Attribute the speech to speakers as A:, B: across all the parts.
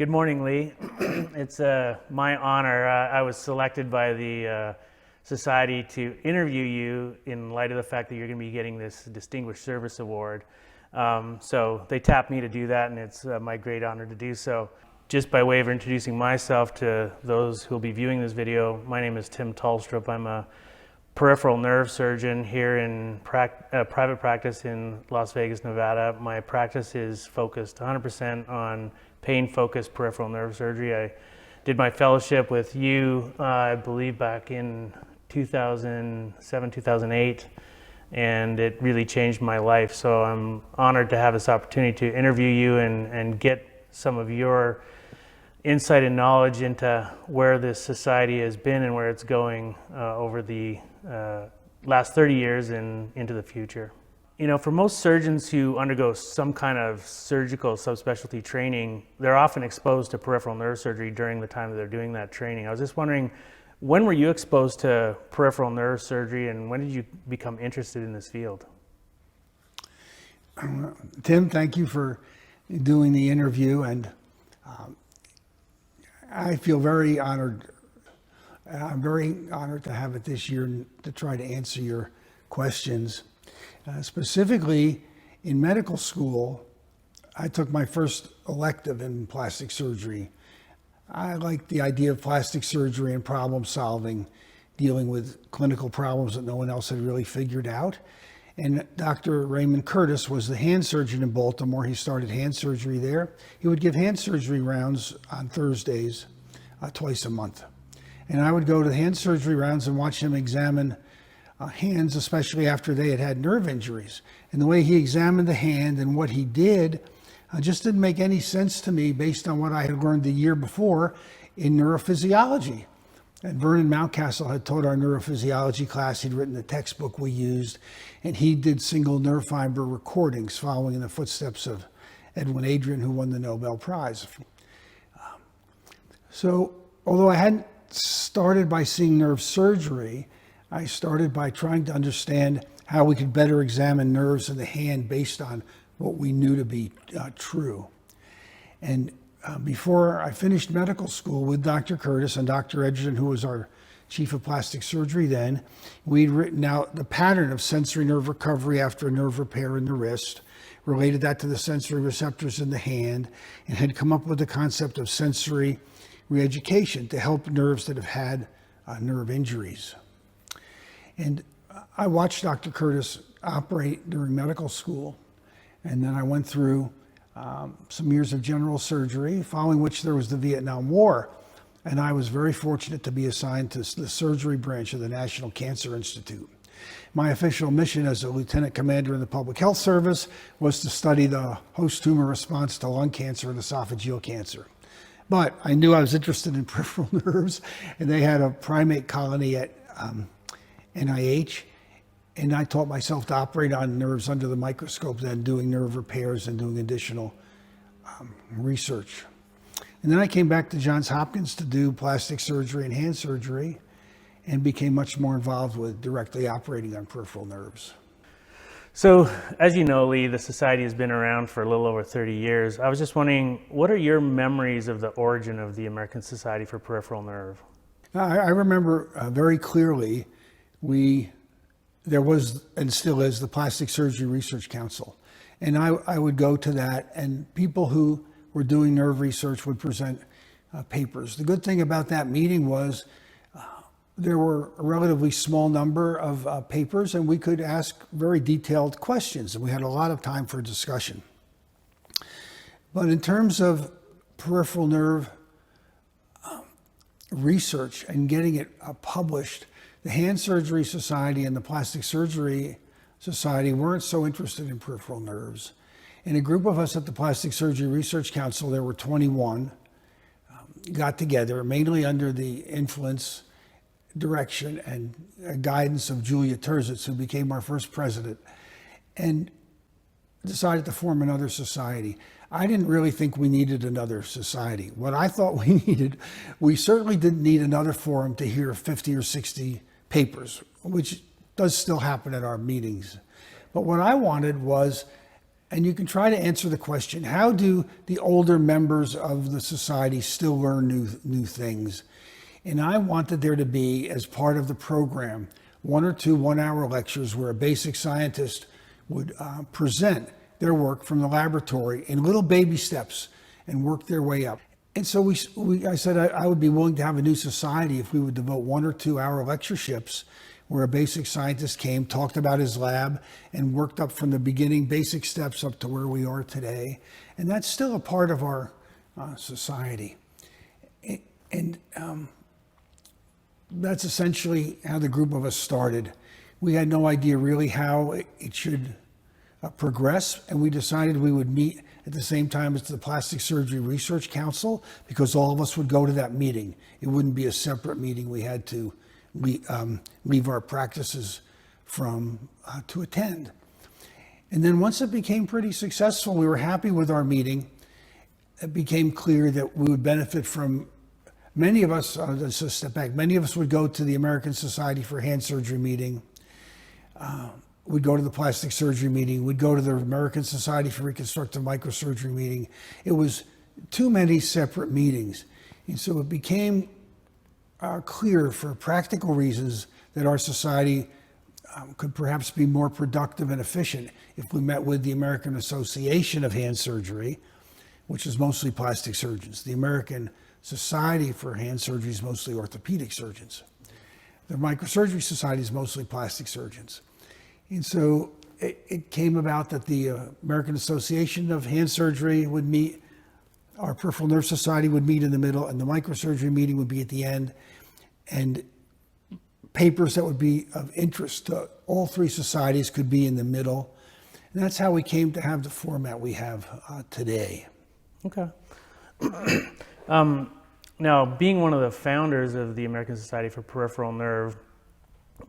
A: Good morning, Lee. It's my honor. I was selected by the Society to interview you in light of the fact that you're going to be getting this Distinguished Service Award. So they tapped me to do that, and it's my great honor to do so. Just by way of introducing myself to those who will be viewing this video, my name is Tim Tolstrup. I'm a peripheral nerve surgeon here in private practice in Las Vegas, Nevada. My practice is focused 100% on pain-focused peripheral nerve surgery. I did my fellowship with you, I believe back in 2007, 2008, and it really changed my life. So I'm honored to have this opportunity to interview you and get some of your insight and knowledge into where this society has been and where it's going over the last 30 years and into the future. You know, for most surgeons who undergo some kind of surgical subspecialty training, they're often exposed to peripheral nerve surgery during the time that they're doing that training. I was just wondering, when were you exposed to peripheral nerve surgery, and when did you become interested in this field?
B: Tim, thank you for doing the interview, and I feel very honored. I'm very honored to have it this year to try to answer your questions. Specifically, in medical school, I took my first elective in plastic surgery. I liked the idea of plastic surgery and problem solving, dealing with clinical problems that no one else had really figured out. And Dr. Raymond Curtis was the hand surgeon in Baltimore. He started hand surgery there. He would give hand surgery rounds on Thursdays, twice a month. And I would go to the hand surgery rounds and watch him examine hands, especially after they had nerve injuries. And the way he examined the hand and what he did just didn't make any sense to me based on what I had learned the year before in neurophysiology. And Vernon Mountcastle had taught our neurophysiology class. He'd written the textbook we used, and he did single nerve fiber recordings following in the footsteps of Edwin Adrian, who won the Nobel Prize. So although I hadn't started by seeing nerve surgery, I started by trying to understand how we could better examine nerves in the hand based on what we knew to be true. And before I finished medical school with Dr. Curtis and Dr. Edgerton, who was our chief of plastic surgery then, we'd written out the pattern of sensory nerve recovery after a nerve repair in the wrist, related that to the sensory receptors in the hand, and had come up with the concept of sensory reeducation to help nerves that have had nerve injuries. And I watched Dr. Curtis operate during medical school, and then I went through some years of general surgery, following which there was the Vietnam War. And I was very fortunate to be assigned to the surgery branch of the National Cancer Institute. My official mission as a lieutenant commander in the Public Health Service was to study the host tumor response to lung cancer and esophageal cancer. But I knew I was interested in peripheral nerves, and they had a primate colony at NIH, and I taught myself to operate on nerves under the microscope, then doing nerve repairs and doing additional research. And then I came back to Johns Hopkins to do plastic surgery and hand surgery, and became much more involved with directly operating on peripheral nerves.
A: So, as you know, Lee, the Society has been around for a little over 30 years. I was just wondering, what are your memories of the origin of the American Society for Peripheral Nerve?
B: I remember very clearly there was and still is the Plastic Surgery Research Council. And I would go to that, and people who were doing nerve research would present papers. The good thing about that meeting was there were a relatively small number of papers, and we could ask very detailed questions, and we had a lot of time for discussion. But in terms of peripheral nerve research and getting it published, the Hand Surgery Society and the Plastic Surgery Society weren't so interested in peripheral nerves. And a group of us at the Plastic Surgery Research Council, there were 21, got together, mainly under the influence, direction, and guidance of Julia Terzitz, who became our first president, and decided to form another society. I didn't really think we needed another society. What I thought we needed, we certainly didn't need another forum to hear 50 or 60 papers, which does still happen at our meetings. But what I wanted was And you can try to answer the question, how do the older members of the society still learn new things? And I wanted there to be, as part of the program, 1 or 2 one-hour lectures where a basic scientist would present their work from the laboratory in little baby steps and work their way up. And so I said I would be willing to have a new society if we would devote 1 or 2 hour lectureships where a basic scientist came, talked about his lab, and worked up from the beginning, basic steps up to where we are today. And that's still a part of our society. And that's essentially how the group of us started. We had no idea really how it should progress, and we decided we would meet at the same time as the Plastic Surgery Research Council, because all of us would go to that meeting. It wouldn't be a separate meeting we had to leave our practices from to attend. And then once it became pretty successful, we were happy with our meeting. It became clear that we would benefit from, many of us, let's just step back, many of us would go to the American Society for Hand Surgery meeting, we'd go to the plastic surgery meeting, we'd go to the American Society for Reconstructive Microsurgery meeting. It was too many separate meetings. And so it became clear for practical reasons that our society could perhaps be more productive and efficient if we met with the American Association of Hand Surgery, which is mostly plastic surgeons. The American Society for Hand Surgery is mostly orthopedic surgeons. The Microsurgery Society is mostly plastic surgeons. And so it came about that the American Association of Hand Surgery would meet, our Peripheral Nerve Society would meet in the middle, and the microsurgery meeting would be at the end. And papers that would be of interest to all 3 societies could be in the middle. And that's how we came to have the format we have today.
A: Okay. Now, being one of the founders of the American Society for Peripheral Nerve,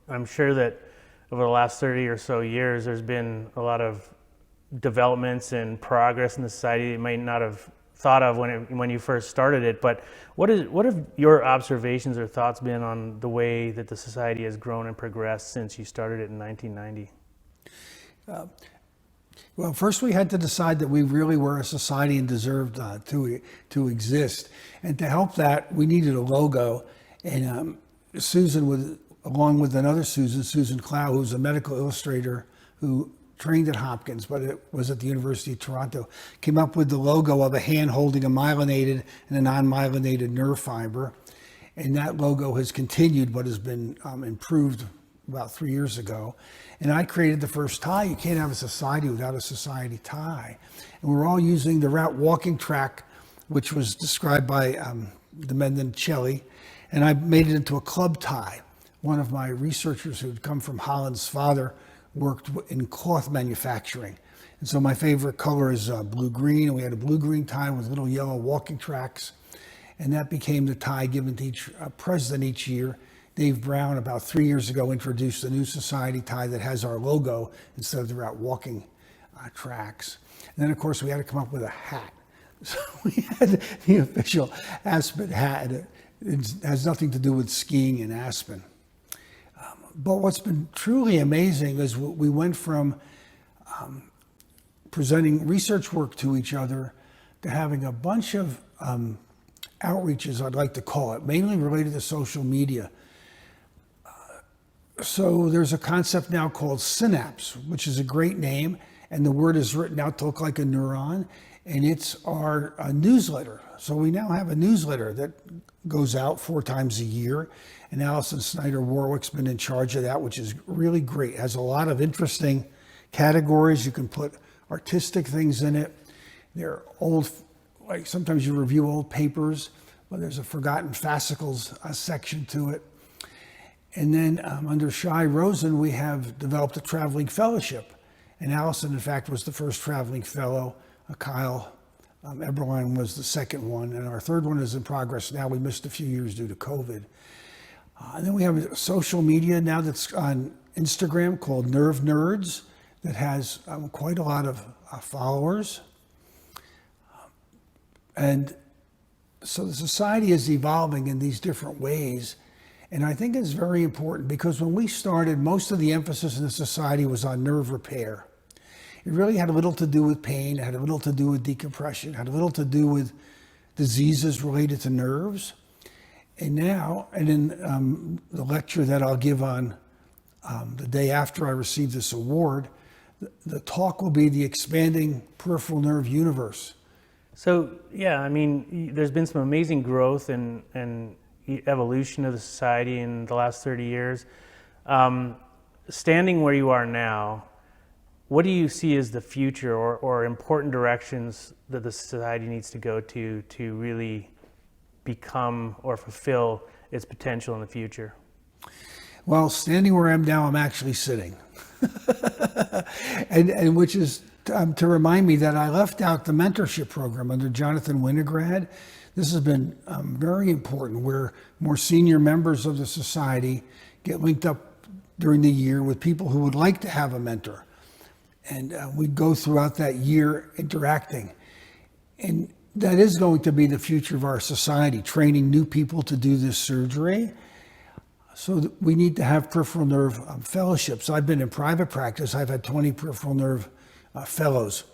A: I'm sure that over the last 30 or so years, there's been a lot of developments and progress in the society that you might not have thought of when you first started it. But what have your observations or thoughts been on the way that the society has grown and progressed since you started it in 1990?
B: Well, first we had to decide that we really were a society and deserved to exist. And to help that, we needed a logo. And Susan, along with another Susan Clow, who's a medical illustrator who trained at Hopkins, but it was at the University of Toronto, came up with the logo of a hand holding a myelinated and a non-myelinated nerve fiber. And that logo has continued, but has been improved about 3 years ago. And I created the first tie. You can't have a society without a society tie. And we're all using the route walking track, which was described by the Mendencelli, and I made it into a club tie. One of my researchers who had come from Holland's father worked in cloth manufacturing. And so my favorite color is blue-green, and we had a blue-green tie with little yellow walking tracks. And that became the tie given to each president each year. Dave Brown, about 3 years ago, introduced a new society tie that has our logo instead of the route walking tracks. And then, of course, we had to come up with a hat. So we had the official Aspen hat. It has nothing to do with skiing in Aspen. But what's been truly amazing is we went from presenting research work to each other to having a bunch of outreaches, I'd like to call it, mainly related to social media. So there's a concept now called Synapse, which is a great name, and the word is written out to look like a neuron, and it's our newsletter. So we now have a newsletter that goes out 4 times a year, and Allison Snyder-Warwick's been in charge of that, which is really great. It has a lot of interesting categories. You can put artistic things in it. They're old, like sometimes you review old papers, but there's a forgotten fascicles section to it. And then under Shai Rosen, we have developed a traveling fellowship. And Allison, in fact, was the first traveling fellow. Kyle Eberlein was the second one. And our third one is in progress now. We missed a few years due to COVID. And then we have social media now that's on Instagram called Nerve Nerds that has quite a lot of followers. And so the society is evolving in these different ways. And I think it's very important because when we started, most of the emphasis in the society was on nerve repair. it really had little to do with pain, it had little to do with decompression, it had little to do with diseases related to nerves. And now, and in the lecture that I'll give on the day after I receive this award, the talk will be the expanding peripheral nerve universe.
A: So, yeah, I mean, there's been some amazing growth and evolution of the society in the last 30 years. Standing where you are now, what do you see as the future or important directions that the society needs to go to really become or fulfill its potential in the future?
B: Well, standing where I am now, I'm actually sitting. and which is to remind me that I left out the mentorship program under Jonathan Winograd. This has been very important, where more senior members of the society get linked up during the year with people who would like to have a mentor. And we go throughout that year interacting. And that is going to be the future of our society, training new people to do this surgery. So we need to have peripheral nerve fellowships. I've been in private practice. I've had 20 peripheral nerve fellows